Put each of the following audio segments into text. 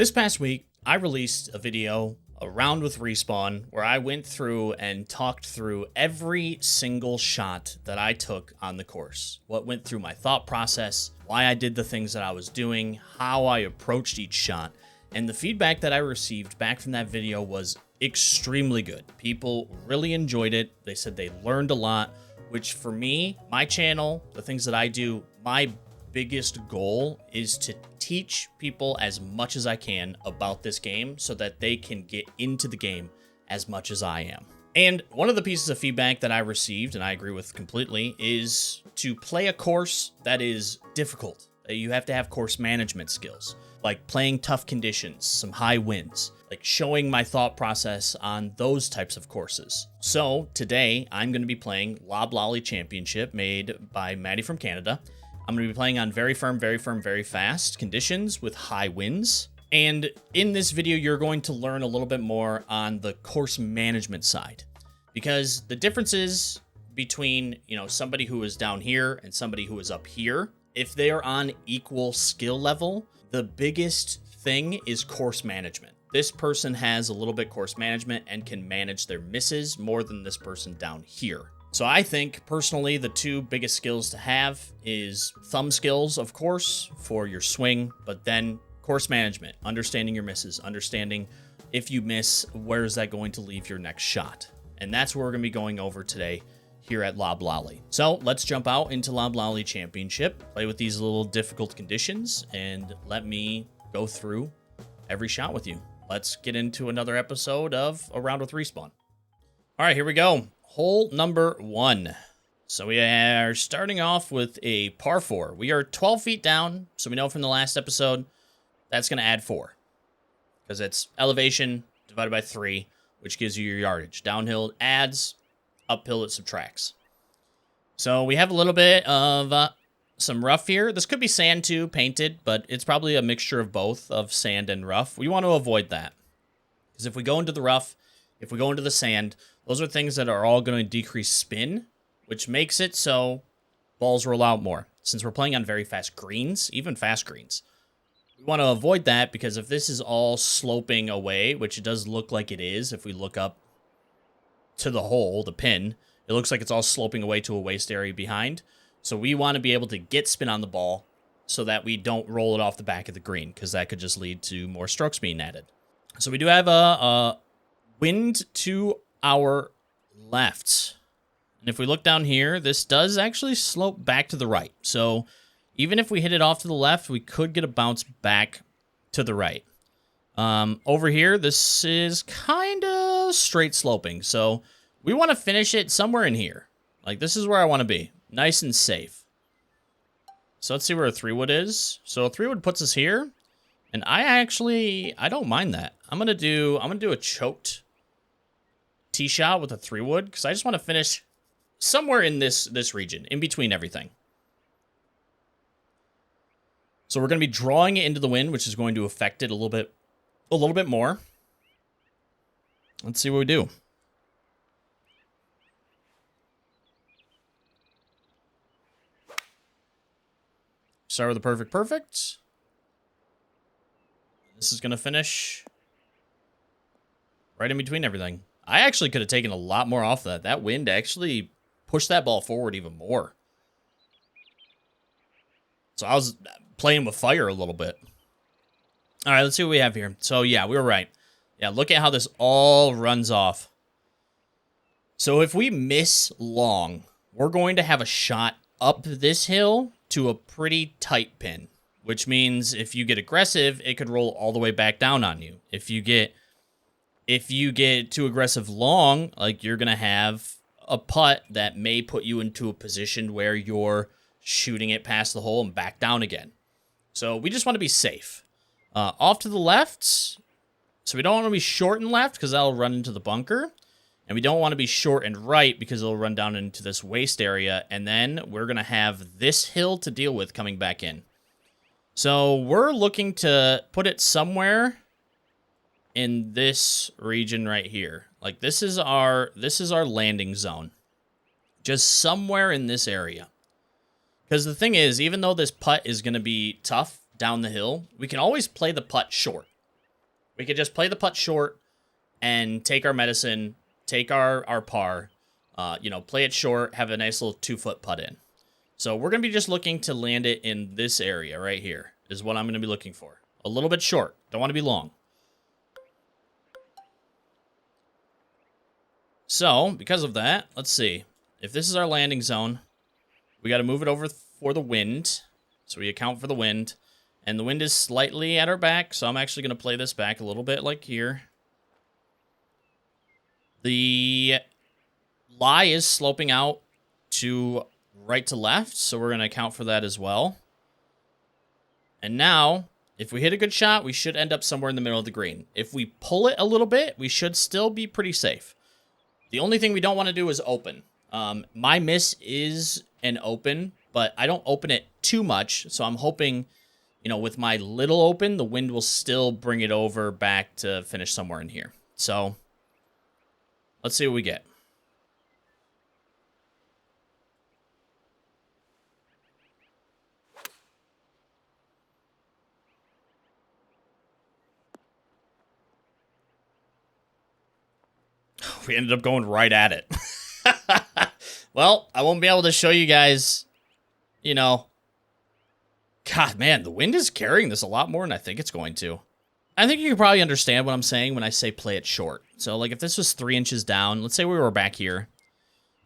This past week, I released a video, A Round with Respawn, where I went through and talked through every single shot that I took on the course. What went through my thought process, why I did the things that I was doing, how I approached each shot. And the feedback that I received back from that video was extremely good. People really enjoyed it. They said they learned a lot, which for me, my channel, the things that I do, my biggest goal is to teach people as much as I can about this game so that they can get into the game as much as I am. And one of the pieces of feedback that I received, and I agree with completely, is to play a course that is difficult. You have to have course management skills, like playing tough conditions, some high winds, like showing my thought process on those types of courses. So today I'm going to be playing Lob Lolly Championship made by Maddie from Canada. I'm going to be playing on very firm, very fast conditions with high winds. And in this video, you're going to learn a little bit more on the course management side, because the differences between, somebody who is down here and somebody who is up here, if they are on equal skill level, the biggest thing is course management. This person has a little bit course management and can manage their misses more than this person down here. So I think, personally, the two biggest skills to have is thumb skills, of course, for your swing, but then course management, understanding your misses, understanding if you miss, where is that going to leave your next shot? And that's what we're going to be going over today here at Lob Lolly. So let's jump out into Lob Lolly Championship, play with these little difficult conditions, and let me go through every shot with you. Let's get into another episode of A Round with Respawn. All right, here we go. Hole number 1. So we are starting off with a par 4. We are 12 feet down, so we know from the last episode that's going to add 4. Because it's elevation divided by 3, which gives you your yardage. Downhill it adds, uphill it subtracts. So we have a little bit of some rough here. This could be sand too, painted, but it's probably a mixture of both, of sand and rough. We want to avoid that. Because if we go into the rough, if we go into the sand, those are things that are all going to decrease spin, which makes it so balls roll out more. Since we're playing on very fast greens, even fast greens, we want to avoid that, because if this is all sloping away, which it does look like it is, if we look up to the hole, the pin, it looks like it's all sloping away to a waste area behind. So we want to be able to get spin on the ball so that we don't roll it off the back of the green, because that could just lead to more strokes being added. So we do have a wind to our left. And if we look down here, this does actually slope back to the right. So even if we hit it off to the left, we could get a bounce back to the right. Over here, this is kind of straight sloping. So we want to finish it somewhere in here. Like, this is where I want to be. Nice and safe. So let's see where a 3-wood is. So a 3-wood puts us here. And I don't mind that. I'm gonna do a choked tee shot with a 3-wood, because I just want to finish somewhere in this region, in between everything. So we're going to be drawing it into the wind, which is going to affect it a little bit more. Let's see what we do. Start with a perfect. This is going to finish right in between everything. I actually could have taken a lot more off that. That wind actually pushed that ball forward even more. So I was playing with fire a little bit. All right, let's see what we have here. So yeah, we were right. Yeah, look at how this all runs off. So if we miss long, we're going to have a shot up this hill to a pretty tight pin, which means if you get aggressive, it could roll all the way back down on you. If you get too aggressive long, like, you're going to have a putt that may put you into a position where you're shooting it past the hole and back down again. So we just want to be safe. Off to the left. So we don't want to be short and left, because that'll run into the bunker. And we don't want to be short and right, because it'll run down into this waste area. And then we're going to have this hill to deal with coming back in. So we're looking to put it somewhere in this region right here. Like, this is our landing zone. Just somewhere in this area. Because the thing is, even though this putt is going to be tough down the hill, we can always play the putt short. We could just play the putt short and take our medicine, take our par, play it short, have a nice little 2-foot putt in. So we're going to be just looking to land it in this area right here is what I'm going to be looking for. A little bit short. Don't want to be long. So, because of that, let's see. If this is our landing zone, we got to move it over for the wind. So we account for the wind. And the wind is slightly at our back, so I'm actually going to play this back a little bit like here. The lie is sloping out to right to left, so we're going to account for that as well. And now, if we hit a good shot, we should end up somewhere in the middle of the green. If we pull it a little bit, we should still be pretty safe. The only thing we don't want to do is open. My miss is an open, but I don't open it too much, so I'm hoping, with my little open, the wind will still bring it over back to finish somewhere in here. So, let's see what we get. We ended up going right at it. Well, I won't be able to show you guys, God, man, the wind is carrying this a lot more than I think it's going to. I think you can probably understand what I'm saying when I say play it short. So, like, if this was 3 inches down, let's say we were back here.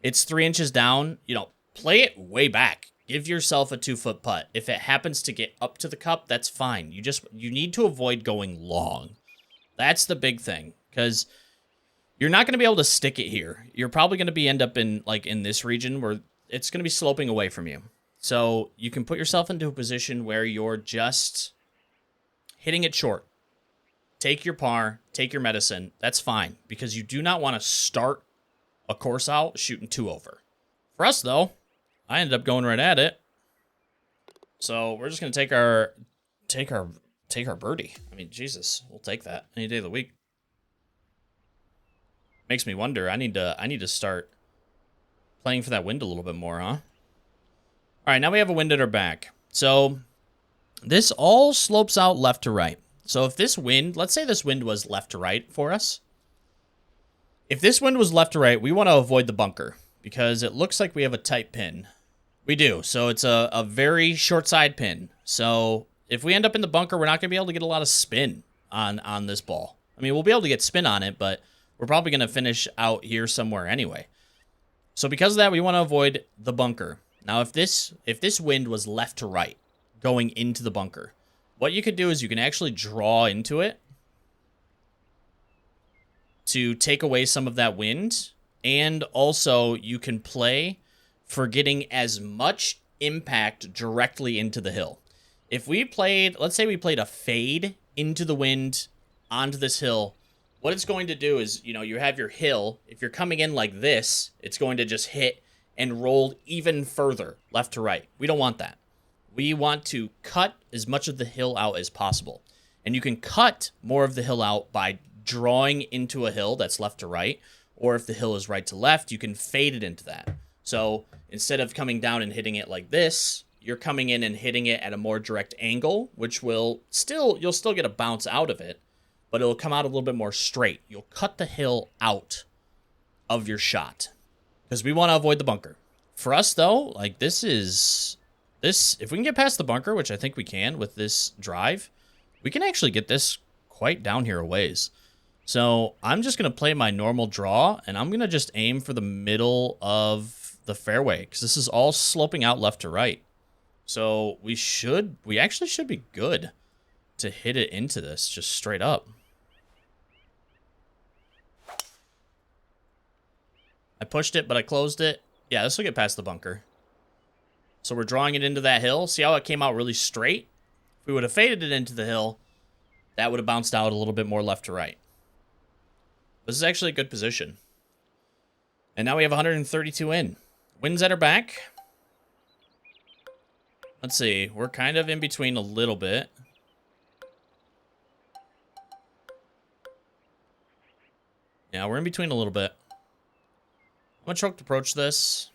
It's 3 inches down, play it way back. Give yourself a 2-foot putt. If it happens to get up to the cup, that's fine. You need to avoid going long. That's the big thing, because you're not going to be able to stick it here. You're probably going to end up in this region where it's going to be sloping away from you. So you can put yourself into a position where you're just hitting it short. Take your par, take your medicine. That's fine, because you do not want to start a course out shooting 2 over. For us, though, I ended up going right at it. So we're just going to take our birdie. I mean, Jesus, we'll take that any day of the week. Makes me wonder. I need to start playing for that wind a little bit more, huh? All right, now we have a wind at our back. So this all slopes out left to right. So if this wind, let's say this wind was left to right for us. If this wind was left to right, we want to avoid the bunker because it looks like we have a tight pin. We do. So it's a very short side pin. So if we end up in the bunker, we're not going to be able to get a lot of spin on this ball. I mean, we'll be able to get spin on it, but we're probably going to finish out here somewhere anyway. So because of that, we want to avoid the bunker. Now, if this wind was left to right, going into the bunker, what you could do is you can actually draw into it to take away some of that wind. And also, you can play for getting as much impact directly into the hill. If we played, let's say we played a fade into the wind onto this hill, what it's going to do is, you have your hill. If you're coming in like this, it's going to just hit and roll even further left to right. We don't want that. We want to cut as much of the hill out as possible. And you can cut more of the hill out by drawing into a hill that's left to right. Or if the hill is right to left, you can fade it into that. So instead of coming down and hitting it like this, you're coming in and hitting it at a more direct angle, which you'll still get a bounce out of it, but it'll come out a little bit more straight. You'll cut the hill out of your shot because we want to avoid the bunker. For us, though, if we can get past the bunker, which I think we can with this drive, we can actually get this quite down here a ways. So I'm just going to play my normal draw, and I'm going to just aim for the middle of the fairway because this is all sloping out left to right. So we actually should be good to hit it into this just straight up. I pushed it, but I closed it. Yeah, this will get past the bunker. So we're drawing it into that hill. See how it came out really straight? If we would have faded it into the hill, that would have bounced out a little bit more left to right. This is actually a good position. And now we have 132 in. Wind's at our back. Let's see. We're kind of in between a little bit. Yeah, we're in between a little bit. I'm going to choke approach this.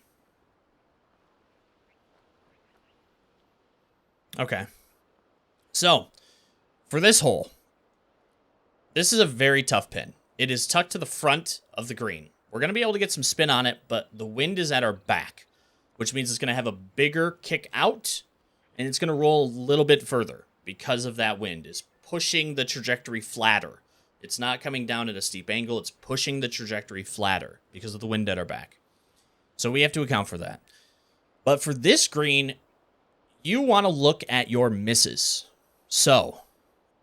Okay. So, for this hole, This is a very tough pin. It is tucked to the front of the green. We're going to be able to get some spin on it, but the wind is at our back, which means it's going to have a bigger kick out, and it's going to roll a little bit further because of that wind. It's pushing the trajectory flatter. It's not coming down at a steep angle. It's pushing the trajectory flatter because of the wind at our back. So we have to account for that. But for this green, you want to look at your misses. So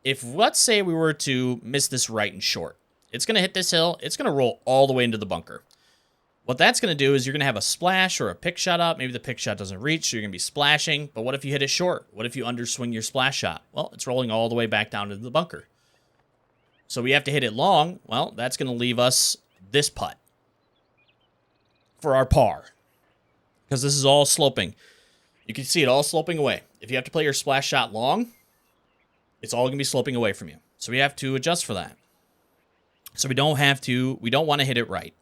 if, let's say we were to miss this right and short, it's going to hit this hill. It's going to roll all the way into the bunker. What that's going to do is you're going to have a splash or a pick shot up. Maybe the pick shot doesn't reach, so you're going to be splashing. But what if you hit it short? What if you underswing your splash shot? Well, it's rolling all the way back down into the bunker. So we have to hit it long. Well, that's going to leave us this putt for our par, because this is all sloping. You can see it all sloping away. If you have to play your splash shot long, it's all going to be sloping away from you. So we have to adjust for that. So we don't want to hit it right.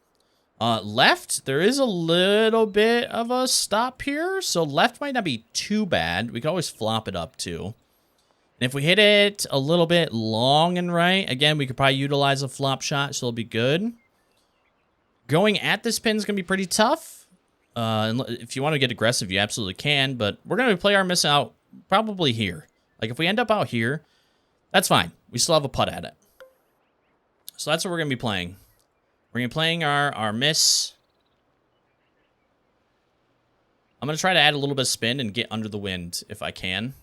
Left, there is a little bit of a stop here, so left might not be too bad. We can always flop it up too. And if we hit it a little bit long and right, again, we could probably utilize a flop shot, so it'll be good. Going at this pin is going to be pretty tough. If you want to get aggressive, you absolutely can, but we're going to play our miss out probably here. Like, if we end up out here, that's fine. We still have a putt at it. So that's what we're going to be playing. We're going to be playing our miss. I'm going to try to add a little bit of spin and get under the wind if I can.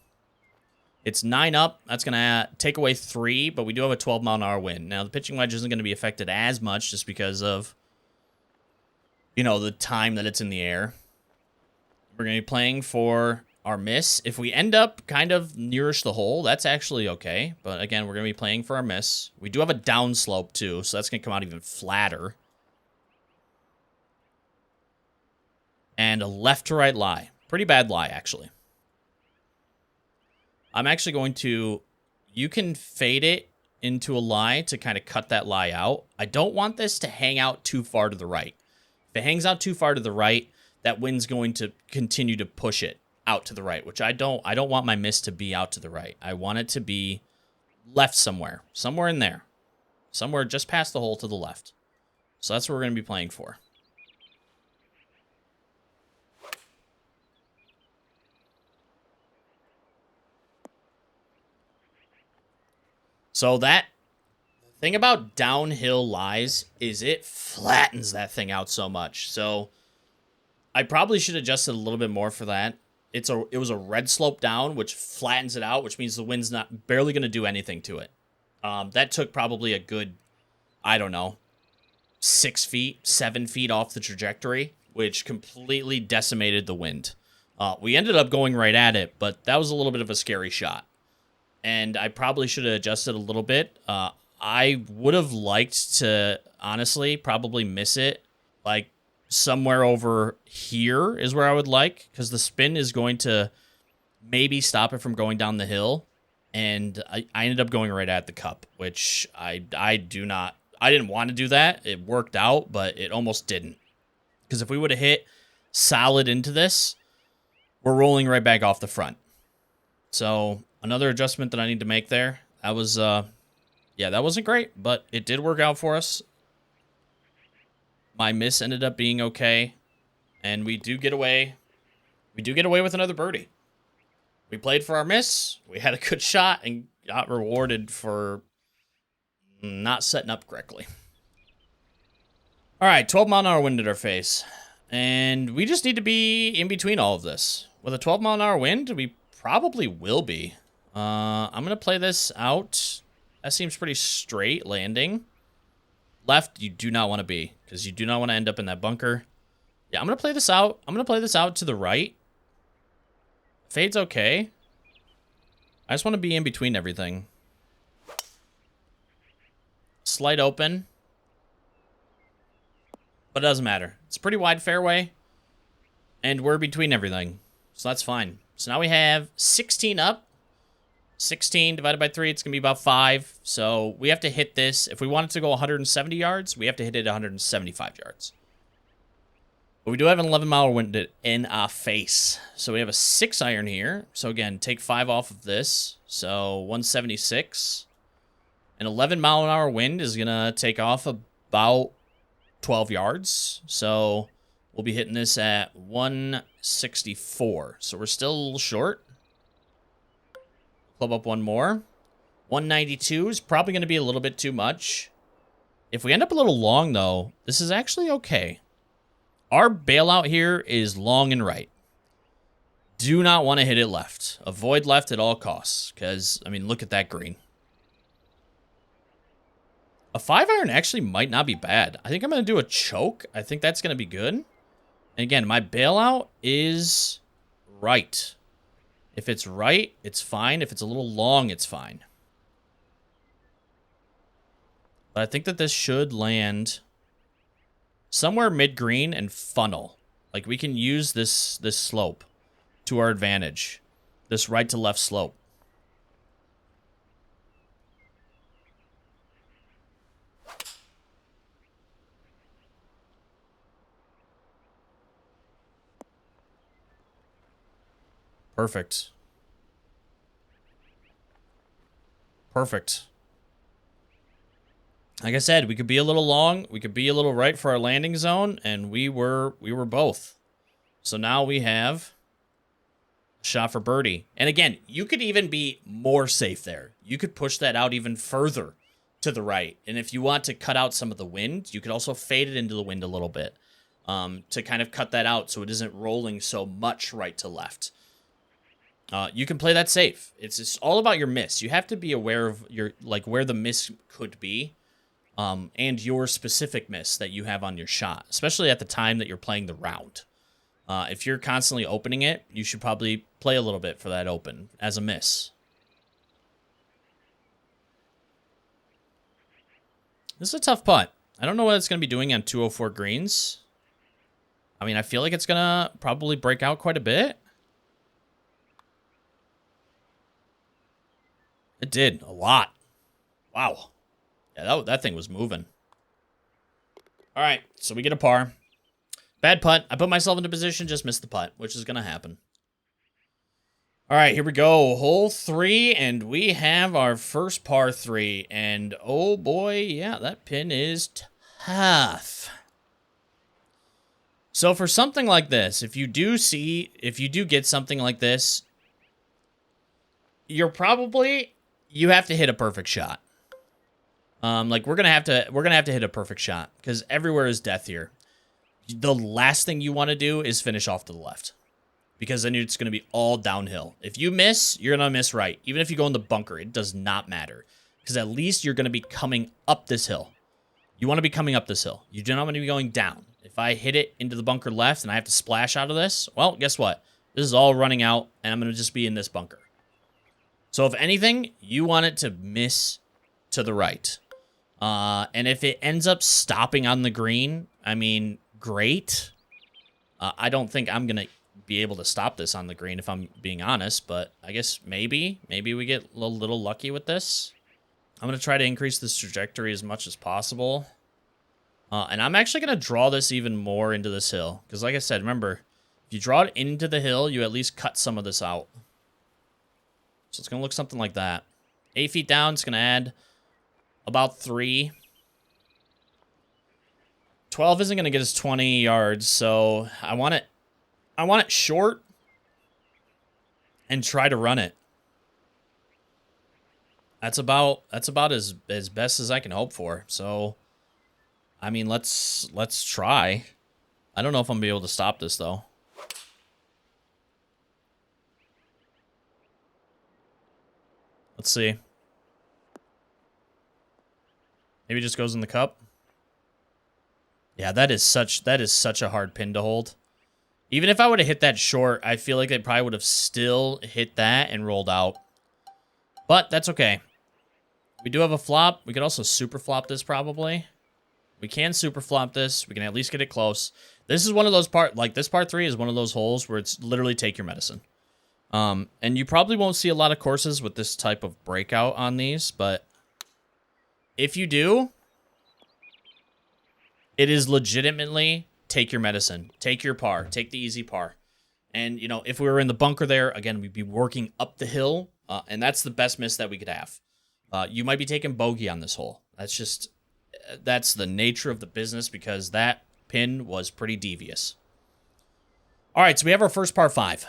It's 9 up. That's going to take away 3, but we do have a 12-mile-an-hour wind. Now, the pitching wedge isn't going to be affected as much just because of, you know, the time that it's in the air. We're going to be playing for our miss. If we end up kind of nearish the hole, that's actually okay. But again, we're going to be playing for our miss. We do have a downslope too, so that's going to come out even flatter. And a left to right lie. Pretty bad lie, actually. I'm actually going to... You can fade it into a lie to kind of cut that lie out. I don't want this to hang out too far to the right. If it hangs out too far to the right, that wind's going to continue to push it out to the right, which I don't want my miss to be out to the right. I want it to be left somewhere in there, somewhere just past the hole to the left. So that's what we're going to be playing for. So that thing about downhill lies is it flattens that thing out so much. So I probably should adjust it a little bit more for that. It was a red slope down, which flattens it out, which means the wind's barely going to do anything to it. That took probably a good, I don't know, 6 feet, 7 feet off the trajectory, which completely decimated the wind. We ended up going right at it, but that was a little bit of a scary shot. And I probably should have adjusted a little bit. I would have liked to, honestly, probably miss it, like, somewhere over here is where I would like, because the spin is going to maybe stop it from going down the hill, and I ended up going right at the cup, which I didn't want to do that. It worked out, but it almost didn't, because if we would have hit solid into this, we're rolling right back off the front. So another adjustment that I need to make there. That was yeah, that wasn't great, but it did work out for us. My miss ended up being okay, and we do get away. We do get away with another birdie. We played for our miss. We had a good shot and got rewarded for not setting up correctly. All right, 12-mile-an-hour wind at our face, and we just need to be in between all of this. With a 12-mile-an-hour wind, we probably will be. I'm gonna play this out. That seems pretty straight landing. Left, you do not want to be, because you do not want to end up in that bunker. Yeah, I'm going to play this out. I'm going to play this out to the right. Fade's okay. I just want to be in between everything. Slight open. But it doesn't matter. It's a pretty wide fairway. And we're between everything. So that's fine. So now we have 16 up. 16 divided by 3, it's going to be about 5. So we have to hit this. If we want it to go 170 yards, we have to hit it 175 yards. But we do have an 11-mile wind in our face. So we have a 6-iron here. So again, take 5 off of this. So 176. An 11-mile-an-hour wind is going to take off about 12 yards. So we'll be hitting this at 164. So we're still a little short. Club up one more. 192 is probably going to be a little bit too much. If we end up a little long, though, this is actually okay. Our bailout here is long and right. Do not want to hit it left. Avoid left at all costs. Because, I mean, look at that green. A 5-iron actually might not be bad. I think I'm going to do a choke. I think that's going to be good. And again, my bailout is right. If it's right, it's fine. If it's a little long, it's fine. But I think that this should land somewhere mid-green and funnel. Like, we can use this slope to our advantage. This right to left slope. Perfect. Perfect. Like I said, we could be a little long, we could be a little right for our landing zone, and we were both. So now we have a shot for birdie. And again, you could even be more safe there. You could push that out even further to the right. And if you want to cut out some of the wind, you could also fade it into the wind a little bit to kind of cut that out so it isn't rolling so much right to left. You can play that safe. It's just all about your miss. You have to be aware of your where the miss could be, and your specific miss that you have on your shot, especially at the time that you're playing the round. If you're constantly opening it, you should probably play a little bit for that open as a miss. This is a tough putt. I don't know what it's going to be doing on 204 greens. I mean, I feel like it's going to probably break out quite a bit. It did. A lot. Wow. Yeah, that thing was moving. All right, so we get a par. Bad putt. I put myself into position, just missed the putt, which is going to happen. All right, here we go. Hole 3, and we have our first par 3. And, oh boy, yeah, that pin is tough. So for something like this, if you do get something like this, you have to hit a perfect shot. Like we're gonna have to hit a perfect shot because everywhere is death here. The last thing you want to do is finish off to the left, because then it's gonna be all downhill. If you miss, you're gonna miss right. Even if you go in the bunker, it does not matter, because at least you're gonna be coming up this hill. You want to be coming up this hill. You do not want to be going down. If I hit it into the bunker left and I have to splash out of this, well, guess what? This is all running out, and I'm gonna just be in this bunker. So if anything, you want it to miss to the right. And if it ends up stopping on the green, I mean, great. I don't think I'm going to be able to stop this on the green, if I'm being honest. But I guess maybe we get a little lucky with this. I'm going to try to increase this trajectory as much as possible. And I'm actually going to draw this even more into this hill. Because like I said, remember, if you draw it into the hill, you at least cut some of this out. So it's going to look something like that. 8 feet down, it's going to add about 3. 12 isn't going to get us 20 yards, so I want it short and try to run it. That's about as best as I can hope for. So, I mean, let's try. I don't know if I'm going to be able to stop this, though. Let's see. Maybe it just goes in the cup. Yeah, that is such a hard pin to hold. Even if I would have hit that short, I feel like they probably would have still hit that and rolled out. But that's okay. We do have a flop. We could also super flop this probably. We can super flop this. We can at least get it close. This is one of those this part 3 is one of those holes where it's literally take your medicine. And you probably won't see a lot of courses with this type of breakout on these, but if you do, it is legitimately take your medicine, take your par, take the easy par. And, you know, if we were in the bunker there, again, we'd be working up the hill, and that's the best miss that we could have. You might be taking bogey on this hole. That's the nature of the business because that pin was pretty devious. All right, so we have our first par 5.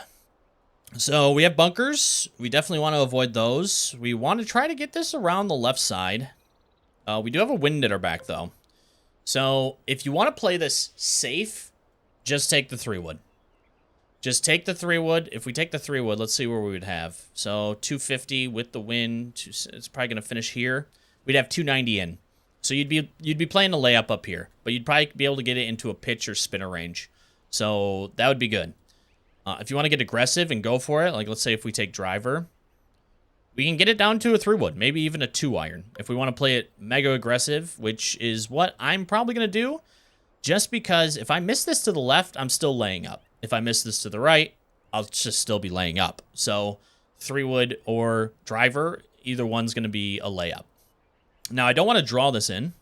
So we have bunkers. We definitely want to avoid those. We want to try to get this around the left side. We do have a wind at our back, though. So if you want to play this safe, just take the 3-wood. Just take the 3-wood. If we take the 3-wood, let's see where we would have. So 250 with the wind. It's probably going to finish here. We'd have 290 in. So you'd be playing a layup up here, but you'd probably be able to get it into a pitch or spinner range. So that would be good. If you want to get aggressive and go for it, like let's say if we take driver, we can get it down to a 3-wood, maybe even a 2-iron. If we want to play it mega aggressive, which is what I'm probably going to do, just because if I miss this to the left, I'm still laying up. If I miss this to the right, I'll just still be laying up. So 3-wood or driver, either one's going to be a layup. Now, I don't want to draw this in,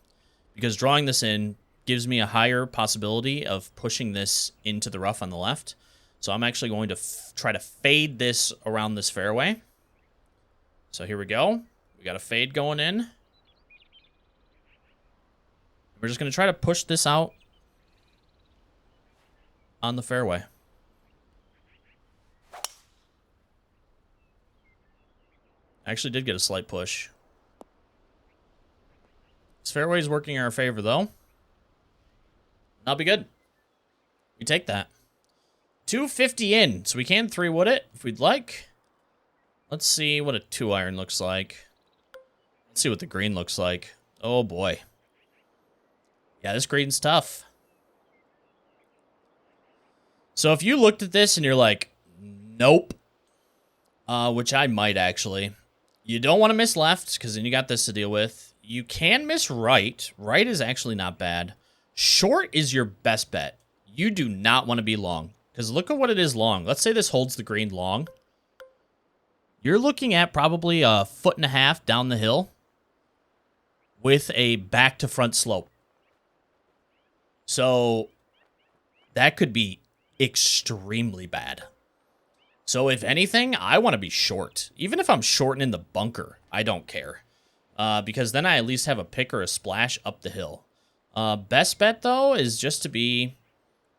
because drawing this in gives me a higher possibility of pushing this into the rough on the left. So I'm actually going to try to fade this around this fairway. So here we go. We got a fade going in. We're just going to try to push this out on the fairway. I actually did get a slight push. This fairway is working in our favor, though. That'll be good. We take that. 250 in, so we can 3-wood it if we'd like. Let's see what a 2-iron looks like. Let's see what the green looks like. Oh, boy. Yeah, this green's tough. So if you looked at this and you're like, nope, which I might actually. You don't want to miss left, because then you got this to deal with. You can miss right. Right is actually not bad. Short is your best bet. You do not want to be long, because look at what it is long. Let's say this holds the green long. You're looking at probably 1.5 feet down the hill with a back to front slope. So that could be extremely bad. So if anything, I want to be short. Even if I'm shortening the bunker, I don't care. Because then I at least have a pick or a splash up the hill. Best bet, though, is just to be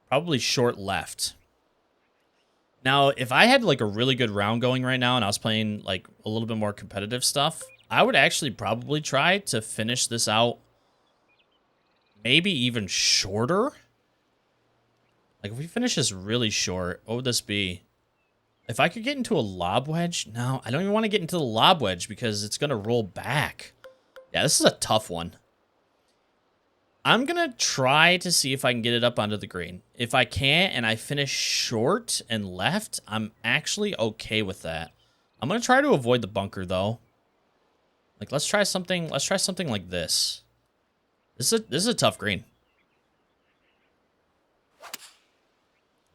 probably short left. Now, if I had like a really good round going right now and I was playing like a little bit more competitive stuff, I would actually probably try to finish this out maybe even shorter. Like if we finish this really short, what would this be? If I could get into a lob wedge? No, I don't even want to get into the lob wedge because it's going to roll back. Yeah, this is a tough one. I'm going to try to see if I can get it up onto the green. If I can't and I finish short and left, I'm actually okay with that. I'm going to try to avoid the bunker, though. Like, let's try something like this. This is a tough green.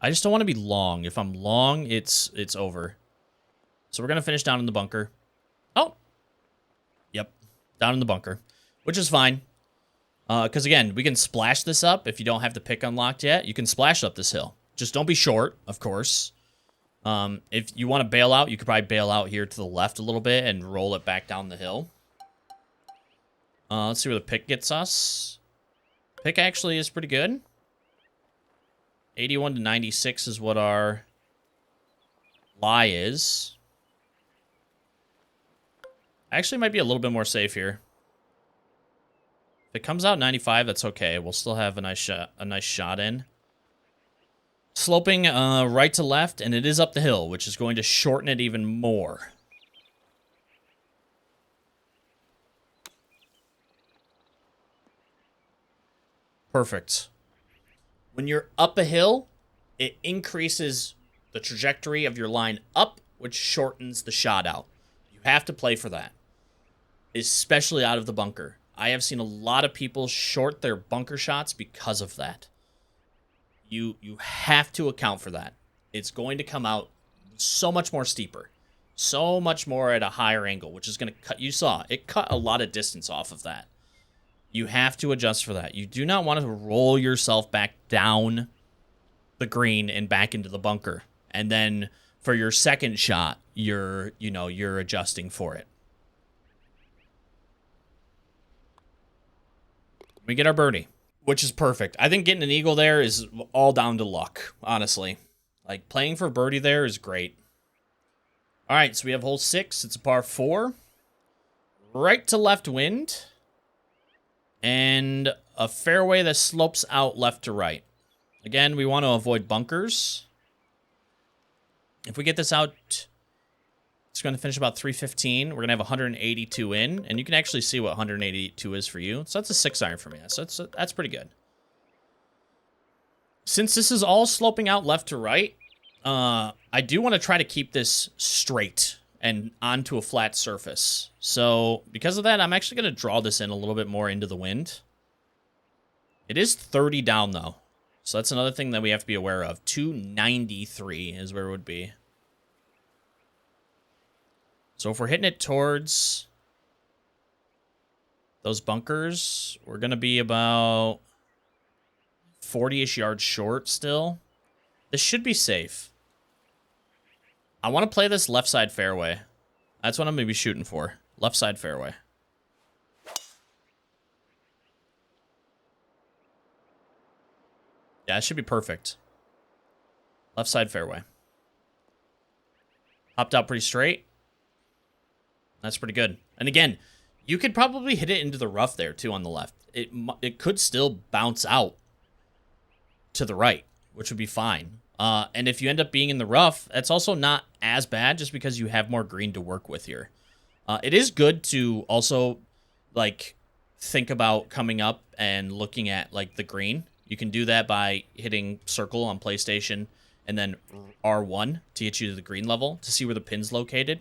I just don't want to be long. If I'm long, it's over. So we're going to finish down in the bunker. Oh. Yep. Down in the bunker. Which is fine. Because, again, we can splash this up if you don't have the pick unlocked yet. You can splash up this hill. Just don't be short, of course. If you want to bail out, you could probably bail out here to the left a little bit and roll it back down the hill. Let's see where the pick gets us. Pick actually is pretty good. 81 to 96 is what our lie is. I actually might be a little bit more safe here. If it comes out 95, that's okay. We'll still have a nice shot in. Sloping right to left, and it is up the hill, which is going to shorten it even more. Perfect. When you're up a hill, it increases the trajectory of your line up, which shortens the shot out. You have to play for that, especially out of the bunker. I have seen a lot of people short their bunker shots because of that. You have to account for that. It's going to come out so much more steeper, so much more at a higher angle, which is going to cut. You saw it cut a lot of distance off of that. You have to adjust for that. You do not want to roll yourself back down the green and back into the bunker. And then for your second shot, you're adjusting for it. We get our birdie, which is perfect. I think getting an eagle there is all down to luck, honestly. Like, playing for birdie there is great. All right, so we have hole 6. It's a par 4. Right to left wind. And a fairway that slopes out left to right. Again, we want to avoid bunkers. If we get this out, it's going to finish about 315. We're going to have 182 in, and you can actually see what 182 is for you. So that's a 6-iron for me. So that's pretty good. Since this is all sloping out left to right, I do want to try to keep this straight and onto a flat surface. So because of that, I'm actually going to draw this in a little bit more into the wind. It is 30 down, though. So that's another thing that we have to be aware of. 293 is where it would be. So if we're hitting it towards those bunkers, we're going to be about 40-ish yards short still. This should be safe. I want to play this left side fairway. That's what I'm going to be shooting for. Left side fairway. Yeah, it should be perfect. Left side fairway. Hopped out pretty straight. That's pretty good. And again, you could probably hit it into the rough there, too, on the left. It could still bounce out to the right, which would be fine. And if you end up being in the rough, that's also not as bad just because you have more green to work with here. It is good to also, like, think about coming up and looking at, like, the green. You can do that by hitting circle on PlayStation and then R1 to get you to the green level to see where the pin's located.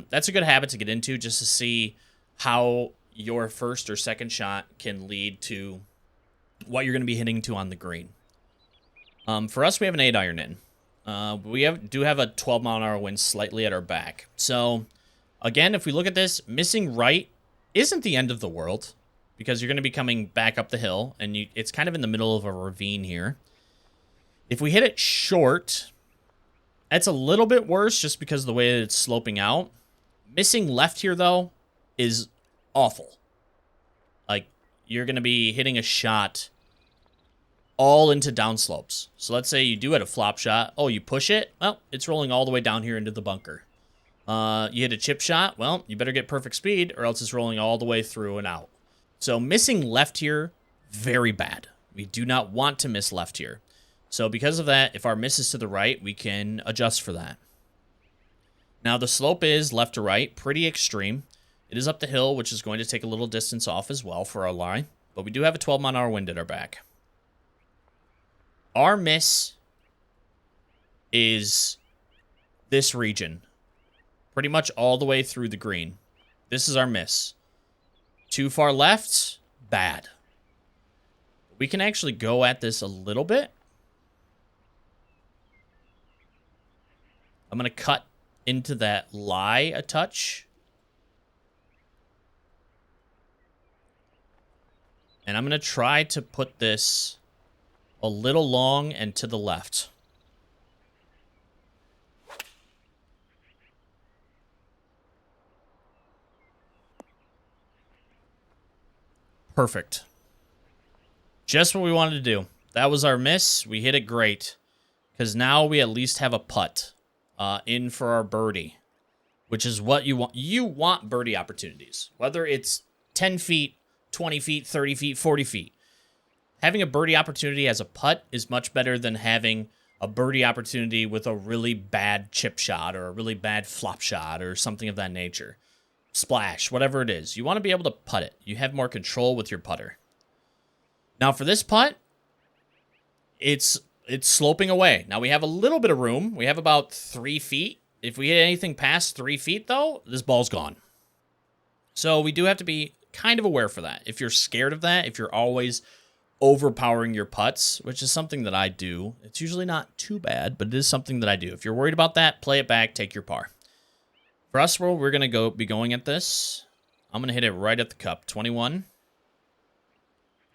That's a good habit to get into just to see how your first or second shot can lead to what you're going to be hitting to on the green. For us, we have an 8-iron in. We do have a 12-mile-an-hour wind slightly at our back. So, again, if we look at this, missing right isn't the end of the world because you're going to be coming back up the hill, and it's kind of in the middle of a ravine here. If we hit it short, that's a little bit worse just because of the way that it's sloping out. Missing left here, though, is awful. Like, you're going to be hitting a shot all into downslopes. So let's say you do hit a flop shot. Oh, you push it? Well, it's rolling all the way down here into the bunker. You hit a chip shot? Well, you better get perfect speed or else it's rolling all the way through and out. So missing left here, very bad. We do not want to miss left here. So because of that, if our miss is to the right, we can adjust for that. Now, the slope is left to right, pretty extreme. It is up the hill, which is going to take a little distance off as well for our lie. But we do have a 12-mile-an-hour wind at our back. Our miss is this region. Pretty much all the way through the green. This is our miss. Too far left, bad. We can actually go at this a little bit. I'm going to cut into that lie a touch. And I'm going to try to put this a little long and to the left. Perfect. Just what we wanted to do. That was our miss. We hit it great. Because now we at least have a putt in for our birdie. Which is what you want. You want birdie opportunities. Whether it's 10 feet, 20 feet, 30 feet, 40 feet. Having a birdie opportunity as a putt is much better than having a birdie opportunity with a really bad chip shot or a really bad flop shot or something of that nature. Splash, whatever it is. You want to be able to putt it. You have more control with your putter. Now for this putt, it's sloping away. Now we have a little bit of room. We have about 3 feet. If we hit anything past 3 feet, though, this ball's gone. So we do have to be kind of aware for that. If you're scared of that, if you're always overpowering your putts, which is something that I do, it's usually not too bad, but it is something that I do. If you're worried about that, play it back, take your par. For us, we're going to be going at this. I'm going to hit it right at the cup. 21. I'm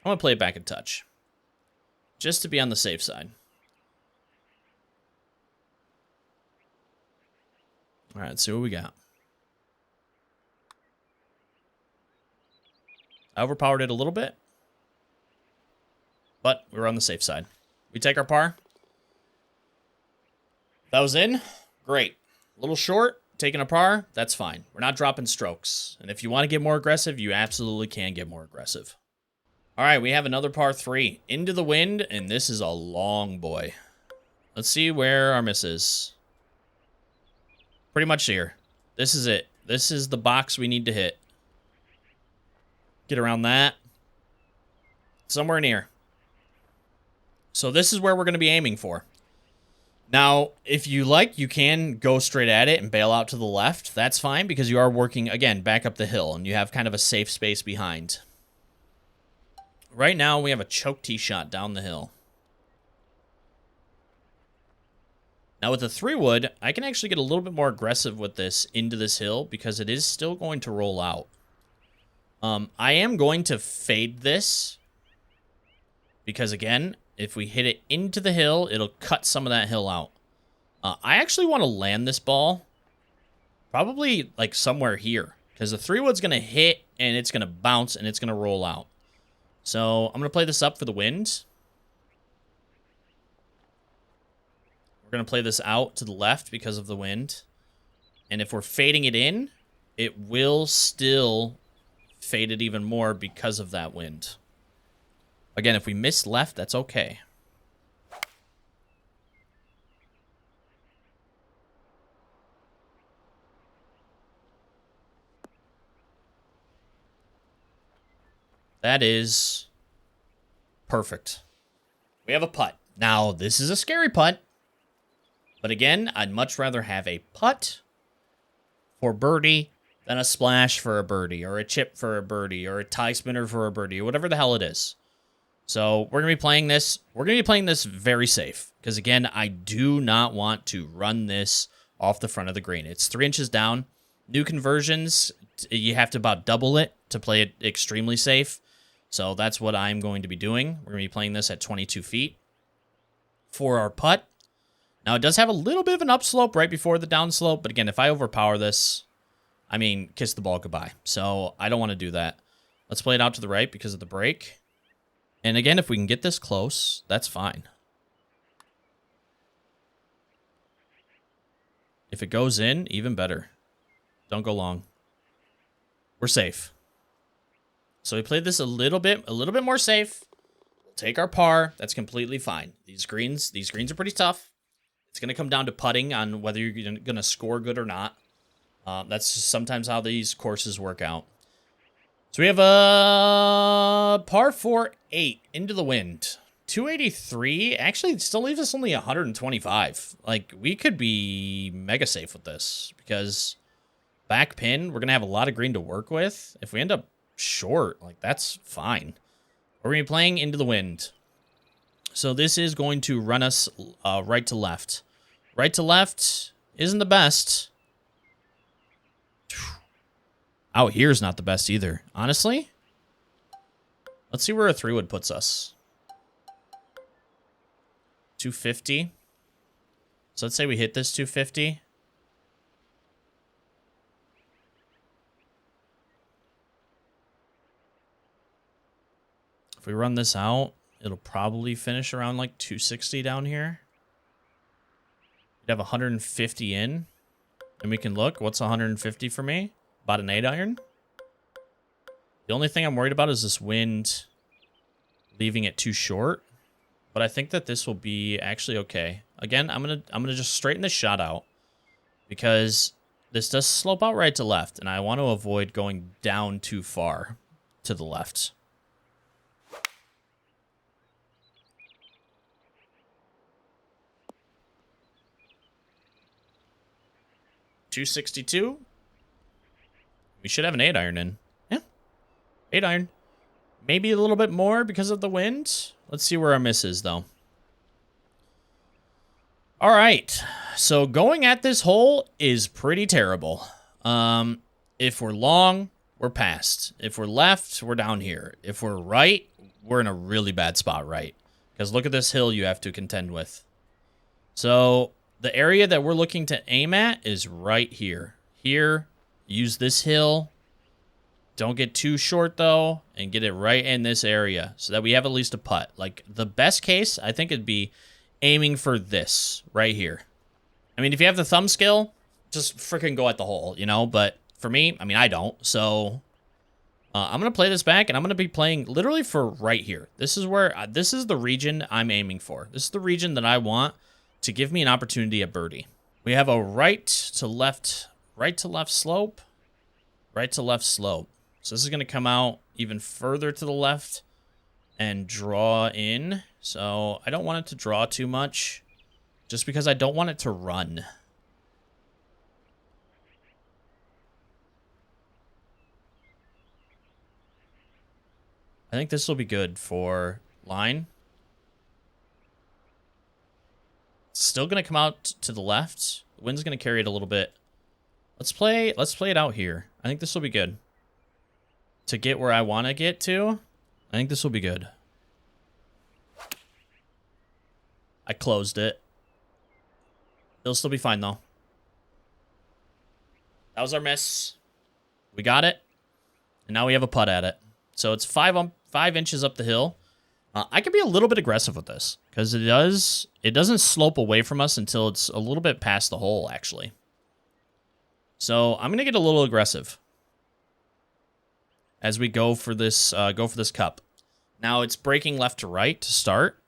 going to play it back a touch. Just to be on the safe side. All right, let's see what we got. I overpowered it a little bit. but we were on the safe side. We take our par. That was in. Great. A little short. Taking a par. That's fine. We're not dropping strokes. And if you want to get more aggressive, you absolutely can get more aggressive. All right, we have another par 3. Into the wind, and this is a long boy. Let's see where our miss is. Pretty much here. This is it. This is the box we need to hit. Get around that. Somewhere near. So this is where we're going to be aiming for. Now, if you like, you can go straight at it and bail out to the left. That's fine because you are working, again, back up the hill, and you have kind of a safe space behind. Right now, we have a choke tee shot down the hill. Now, with the 3-wood, I can actually get a little bit more aggressive with this into this hill because it is still going to roll out. I am going to fade this because, again, if we hit it into the hill, it'll cut some of that hill out. I actually want to land this ball probably like somewhere here because the 3-wood's going to hit and it's going to bounce and it's going to roll out. So I'm going to play this up for the wind. We're going to play this out to the left because of the wind. And if we're fading it in, it will still fade it even more because of that wind. Again, if we miss left, that's okay. That is perfect. We have a putt. Now, this is a scary putt. But again, I'd much rather have a putt for birdie than a splash for a birdie, or a chip for a birdie, or a tie spinner for a birdie, or whatever the hell it is. So we're going to be playing this. We're going to be playing this very safe. Because again, I do not want to run this off the front of the green. It's 3 inches down. New conversions, you have to about double it to play it extremely safe. So that's what I'm going to be doing. We're going to be playing this at 22 feet for our putt. Now, it does have a little bit of an upslope right before the downslope. But again, if I overpower this, I mean, kiss the ball goodbye. So I don't want to do that. Let's play it out to the right because of the break. And again, if we can get this close, that's fine. If it goes in, even better. Don't go long. We're safe. So we played this a little bit more safe. We'll take our par. That's completely fine. These greens are pretty tough. It's going to come down to putting on whether you're going to score good or not. That's just sometimes how these courses work out. So we have a par 4-8 into the wind. 283. Actually, it still leaves us only 125. Like, we could be mega safe with this because back pin, we're going to have a lot of green to work with. If we end up short, like, that's fine. We're going to be playing into the wind. So this is going to run us right to left. Right to left isn't the best. Out here is not the best either. Honestly, let's see where a 3-wood puts us. 250. So let's say we hit this 250. If we run this out, it'll probably finish around like 260 down here. We'd have 150 in. And we can look. What's 150 for me? About an 8-iron. The only thing I'm worried about is this wind leaving it too short. But I think that this will be actually okay. Again, I'm gonna just straighten this shot out because this does slope out right to left, and I want to avoid going down too far to the left. .262. We should have an 8-iron in. Yeah. 8-iron. Maybe a little bit more because of the wind. Let's see where our miss is, though. All right. So going at this hole is pretty terrible. If we're long, we're past. If we're left, we're down here. If we're right, we're in a really bad spot right. Because look at this hill you have to contend with. So the area that we're looking to aim at is right here. Here, use this hill Don't get too short, though, and get it right in this area so that we have at least a putt. Like, the best case, I think it'd be aiming for this right here. I mean, if you have the thumb skill, just freaking go at the hole, you know? But for me, I mean, I don't. So I'm going to play this back, and I'm going to be playing literally for right here. This is where, this is the region I'm aiming for. This is the region that I want to give me an opportunity at birdie. We have a right to left slope, right to left slope. So this is going to come out even further to the left and draw in. So I don't want it to draw too much just because I don't want it to run. I think this will be good for line. Still going to come out to the left. The wind's going to carry it a little bit. Let's play it out here. I think this will be good. To get where I want to get to, I think this will be good. I closed it. It'll still be fine, though. That was our miss. We got it. And now we have a putt at it. So it's 5 inches up the hill. I can be a little bit aggressive with this because it doesn't slope away from us until it's a little bit past the hole, actually. So I'm going to get a little aggressive as we go for this cup. Now it's breaking left to right to start.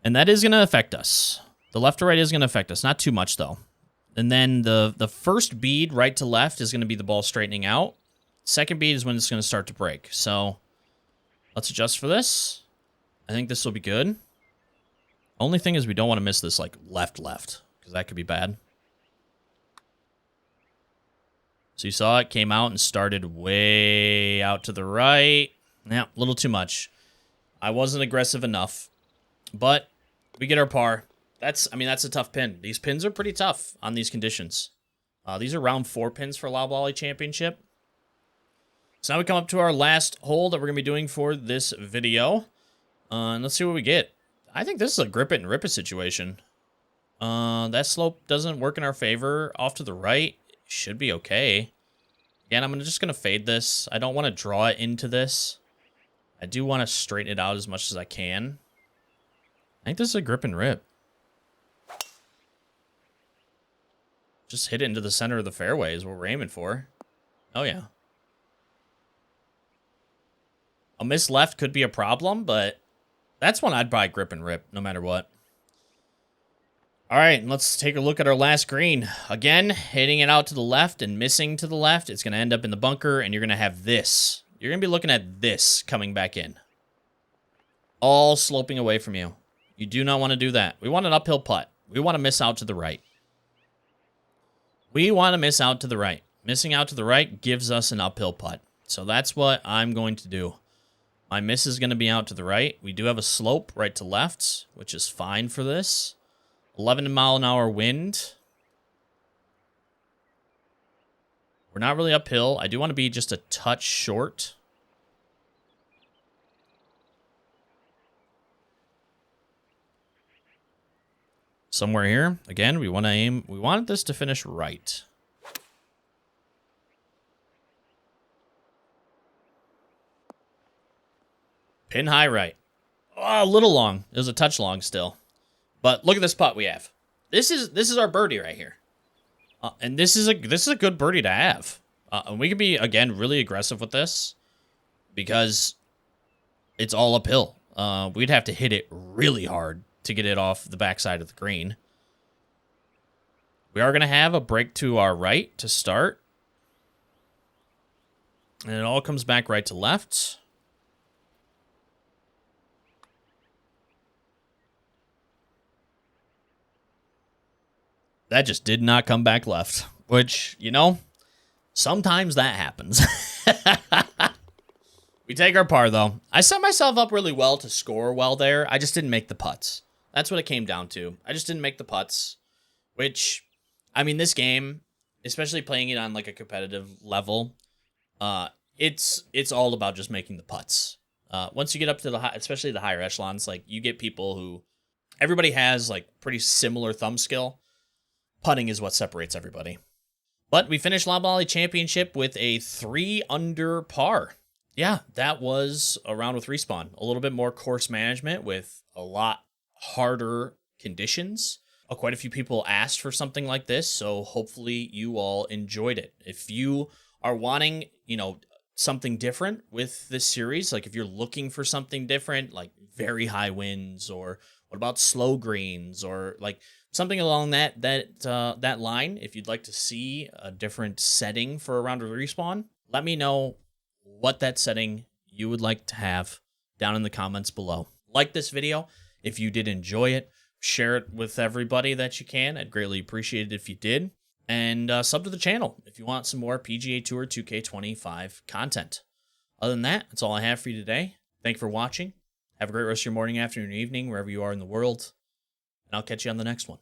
And that is going to affect us. The left to right is going to affect us. Not too much, though. And then the first bead right to left is going to be the ball straightening out. Second bead is when it's going to start to break. So let's adjust for this. I think this will be good. Only thing is we don't want to miss this like left, because that could be bad. So you saw it came out and started way out to the right. Yeah, a little too much. I wasn't aggressive enough, but we get our par. That's a tough pin. These pins are pretty tough on these conditions. These are round 4 pins for Lob Volley Championship. So now we come up to our last hole that we're going to be doing for this video. And let's see what we get. I think this is a grip it and rip it situation. That slope doesn't work in our favor. Off to the right should be okay. Again, I'm just going to fade this. I don't want to draw it into this. I do want to straighten it out as much as I can. I think this is a grip and rip. Just hit it into the center of the fairway is what we're aiming for. Oh, yeah. A miss left could be a problem, but that's one I'd probably grip and rip no matter what. All right, let's take a look at our last green. Again, hitting it out to the left and missing to the left. It's going to end up in the bunker, and you're going to have this. You're going to be looking at this coming back in. All sloping away from you. You do not want to do that. We want an uphill putt. We want to miss out to the right. We want to miss out to the right. Missing out to the right gives us an uphill putt. So that's what I'm going to do. My miss is going to be out to the right. We do have a slope right to left, which is fine for this. 11-mile-an-hour wind. We're not really uphill. I do want to be just a touch short. Somewhere here. Again, we want to aim. We wanted this to finish right. Pin high right. Oh, a little long. It was a touch long still. But look at this putt we have. This is our birdie right here. And this is a good birdie to have. And we can be, again, really aggressive with this because it's all uphill. We'd have to hit it really hard to get it off the backside of the green. We are going to have a break to our right to start. And it all comes back right to left. That just did not come back left, which, you know, sometimes that happens. We take our par, though. I set myself up really well to score well there. I just didn't make the putts. That's what it came down to. I just didn't make the putts, which, I mean, this game, especially playing it on like a competitive level, it's all about just making the putts. Once you get up to especially the higher echelons, like you get people who, everybody has like pretty similar thumb skill. Putting is what separates everybody. But we finished Lob Volley Championship with a 3 under par. Yeah, that was a round with Respawn. A little bit more course management with a lot harder conditions. Quite a few people asked for something like this, so hopefully you all enjoyed it. If you are wanting, something different with this series, like if you're looking for something different, like very high winds, or what about slow greens, or like something along that line, if you'd like to see a different setting for a round of Respawn, let me know what that setting you would like to have down in the comments below. Like this video if you did enjoy it. Share it with everybody that you can. I'd greatly appreciate it if you did. And sub to the channel if you want some more PGA Tour 2K25 content. Other than that, that's all I have for you today. Thank you for watching. Have a great rest of your morning, afternoon, evening, wherever you are in the world. And I'll catch you on the next one.